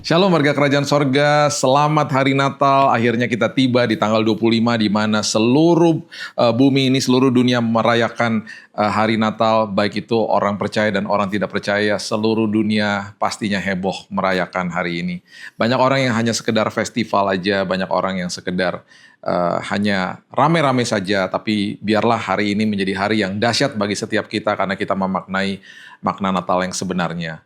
Shalom warga kerajaan sorga, selamat hari Natal. Akhirnya kita tiba di tanggal 25 di mana seluruh bumi ini, seluruh dunia merayakan hari Natal. Baik itu orang percaya dan orang tidak percaya, seluruh dunia pastinya heboh merayakan hari ini. Banyak orang yang hanya sekedar festival aja, banyak orang yang sekedar hanya rame-rame saja. Tapi biarlah hari ini menjadi hari yang dahsyat bagi setiap kita karena kita memaknai makna Natal yang sebenarnya.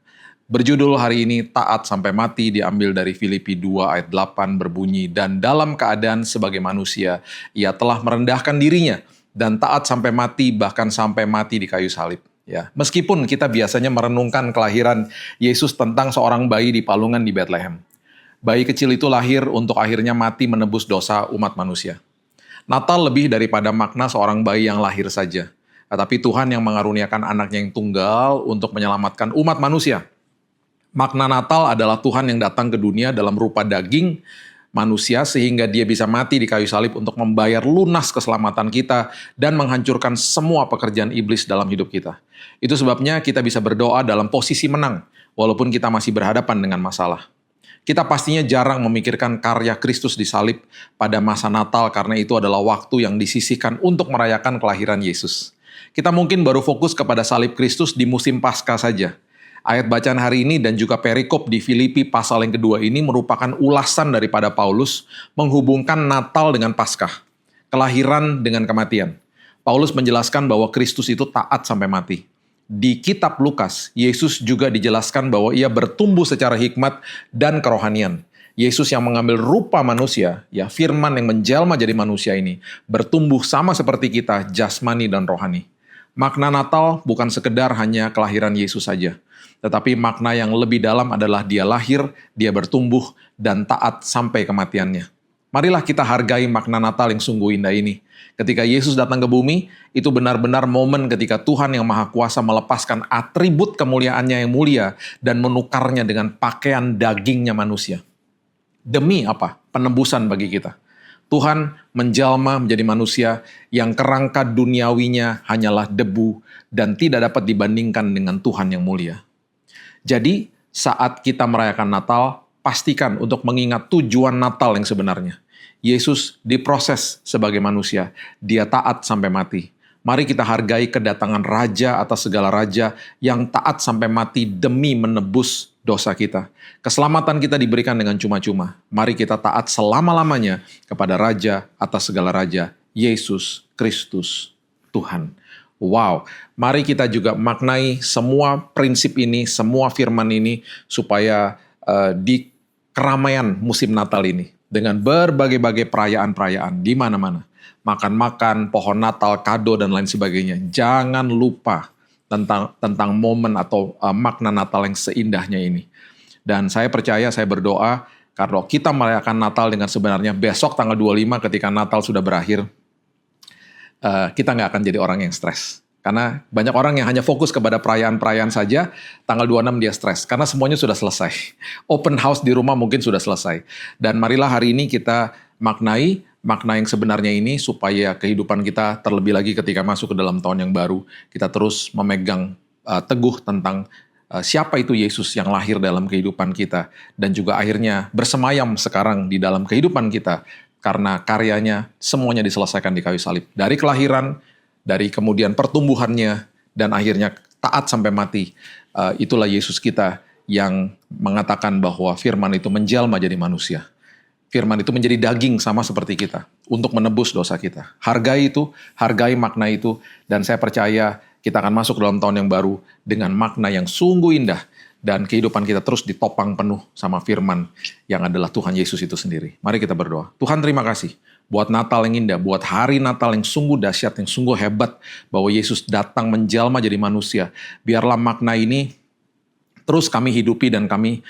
Berjudul hari ini, Taat Sampai Mati, diambil dari Filipi 2 ayat 8 berbunyi, dan dalam keadaan sebagai manusia, ia telah merendahkan dirinya, dan taat sampai mati, bahkan sampai mati di kayu salib. Ya, meskipun kita biasanya merenungkan kelahiran Yesus tentang seorang bayi di palungan di Bethlehem. Bayi kecil itu lahir untuk akhirnya mati menebus dosa umat manusia. Natal lebih daripada makna seorang bayi yang lahir saja. Tetapi Tuhan yang mengaruniakan anaknya yang tunggal untuk menyelamatkan umat manusia. Makna Natal adalah Tuhan yang datang ke dunia dalam rupa daging manusia sehingga dia bisa mati di kayu salib untuk membayar lunas keselamatan kita dan menghancurkan semua pekerjaan iblis dalam hidup kita. Itu sebabnya kita bisa berdoa dalam posisi menang walaupun kita masih berhadapan dengan masalah. Kita pastinya jarang memikirkan karya Kristus di salib pada masa Natal karena itu adalah waktu yang disisihkan untuk merayakan kelahiran Yesus. Kita mungkin baru fokus kepada salib Kristus di musim Paskah saja. Ayat bacaan hari ini dan juga perikop di Filipi pasal yang kedua ini merupakan ulasan daripada Paulus menghubungkan Natal dengan Paskah, kelahiran dengan kematian. Paulus menjelaskan bahwa Kristus itu taat sampai mati. Di kitab Lukas, Yesus juga dijelaskan bahwa ia bertumbuh secara hikmat dan kerohanian. Yesus yang mengambil rupa manusia, ya firman yang menjelma jadi manusia ini, bertumbuh sama seperti kita, jasmani dan rohani. Makna Natal bukan sekedar hanya kelahiran Yesus saja, tetapi makna yang lebih dalam adalah dia lahir, dia bertumbuh, dan taat sampai kematiannya. Marilah kita hargai makna Natal yang sungguh indah ini. Ketika Yesus datang ke bumi, itu benar-benar momen ketika Tuhan yang Maha Kuasa melepaskan atribut kemuliaannya yang mulia dan menukarnya dengan pakaian dagingnya manusia. Demi apa? Penebusan bagi kita. Tuhan menjalma menjadi manusia yang kerangka duniawinya hanyalah debu dan tidak dapat dibandingkan dengan Tuhan yang mulia. Jadi, saat kita merayakan Natal, pastikan untuk mengingat tujuan Natal yang sebenarnya. Yesus diproses sebagai manusia, dia taat sampai mati. Mari kita hargai kedatangan Raja atas segala raja yang taat sampai mati demi menebus dosa kita. Keselamatan kita diberikan dengan cuma-cuma. Mari kita taat selama-lamanya kepada Raja atas segala raja, Yesus Kristus Tuhan. Wow, mari kita juga maknai semua prinsip ini, semua firman ini, supaya di keramaian musim Natal ini, dengan berbagai-bagai perayaan-perayaan di mana-mana, makan-makan, pohon Natal, kado, dan lain sebagainya, jangan lupa tentang momen atau makna Natal yang seindahnya ini. Dan saya percaya, saya berdoa, kalau kita merayakan Natal dengan sebenarnya, besok tanggal 25 ketika Natal sudah berakhir, kita nggak akan jadi orang yang stres. Karena banyak orang yang hanya fokus kepada perayaan-perayaan saja, tanggal 26 dia stres. Karena semuanya sudah selesai. Open house di rumah mungkin sudah selesai. Dan marilah hari ini kita maknai makna yang sebenarnya ini supaya kehidupan kita terlebih lagi ketika masuk ke dalam tahun yang baru, kita terus memegang teguh tentang siapa itu Yesus yang lahir dalam kehidupan kita. Dan juga akhirnya bersemayam sekarang di dalam kehidupan kita. Karena karyanya semuanya diselesaikan di kayu salib. Dari kelahiran, dari kemudian pertumbuhannya, dan akhirnya taat sampai mati. Itulah Yesus kita yang mengatakan bahwa firman itu menjelma jadi manusia. Firman itu menjadi daging sama seperti kita untuk menebus dosa kita. Hargai itu, hargai makna itu, dan saya percaya kita akan masuk dalam tahun yang baru dengan makna yang sungguh indah. Dan kehidupan kita terus ditopang penuh sama firman yang adalah Tuhan Yesus itu sendiri. Mari kita berdoa. Tuhan, terima kasih buat Natal yang indah, buat hari Natal yang sungguh dahsyat, yang sungguh hebat, bahwa Yesus datang menjelma jadi manusia. Biarlah makna ini terus kami hidupi dan kami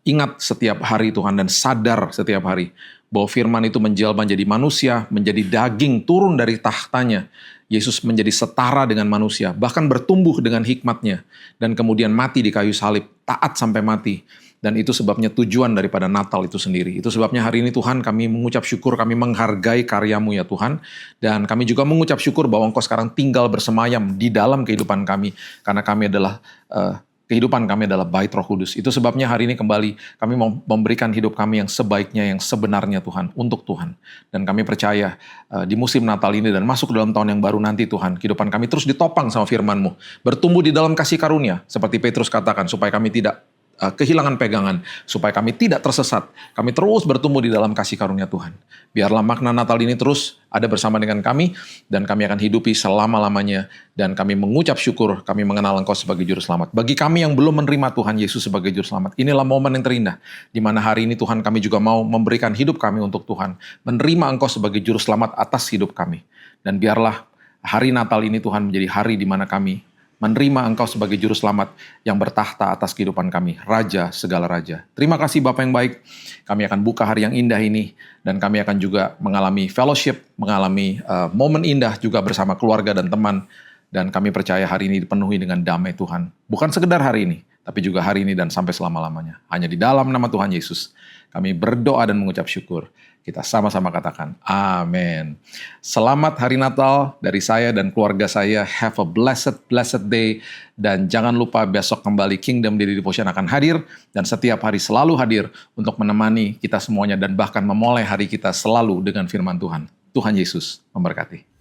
ingat setiap hari Tuhan, dan sadar setiap hari bahwa firman itu menjelma jadi manusia, menjadi daging turun dari tahtanya. Yesus menjadi setara dengan manusia, bahkan bertumbuh dengan hikmatnya, dan kemudian mati di kayu salib, taat sampai mati. Dan itu sebabnya tujuan daripada Natal itu sendiri. Itu sebabnya hari ini Tuhan kami mengucap syukur, kami menghargai karya-Mu ya Tuhan. Dan kami juga mengucap syukur bahwa Engkau sekarang tinggal bersemayam di dalam kehidupan kami. Karena kami adalah kehidupan kami adalah bait Roh Kudus. Itu sebabnya hari ini kembali kami mau memberikan hidup kami yang sebaiknya, yang sebenarnya Tuhan, untuk Tuhan. Dan kami percaya di musim Natal ini dan masuk ke dalam tahun yang baru nanti Tuhan, kehidupan kami terus ditopang sama firman-Mu. Bertumbuh di dalam kasih karunia, seperti Petrus katakan, supaya kami tidak kehilangan pegangan, supaya kami tidak tersesat. Kami terus bertumbuh di dalam kasih karunia Tuhan. Biarlah makna Natal ini terus ada bersama dengan kami, dan kami akan hidupi selama-lamanya, dan kami mengucap syukur, kami mengenal Engkau sebagai Juru Selamat. Bagi kami yang belum menerima Tuhan Yesus sebagai Juru Selamat, inilah momen yang terindah, di mana hari ini Tuhan kami juga mau memberikan hidup kami untuk Tuhan, menerima Engkau sebagai Juru Selamat atas hidup kami. Dan biarlah hari Natal ini Tuhan menjadi hari di mana kami menerima Engkau sebagai Juru Selamat yang bertahta atas kehidupan kami, Raja segala Raja. Terima kasih Bapa yang baik, kami akan buka hari yang indah ini, dan kami akan juga mengalami fellowship, mengalami momen indah juga bersama keluarga dan teman, dan kami percaya hari ini dipenuhi dengan damai Tuhan. Bukan sekedar hari ini, tapi juga hari ini dan sampai selama-lamanya. Hanya di dalam nama Tuhan Yesus, kami berdoa dan mengucap syukur. Kita sama-sama katakan, amin. Selamat Hari Natal dari saya dan keluarga saya. Have a blessed day. Dan jangan lupa besok kembali Kingdom Daily Devotion akan hadir. Dan setiap hari selalu hadir untuk menemani kita semuanya dan bahkan memulai hari kita selalu dengan firman Tuhan. Tuhan Yesus memberkati.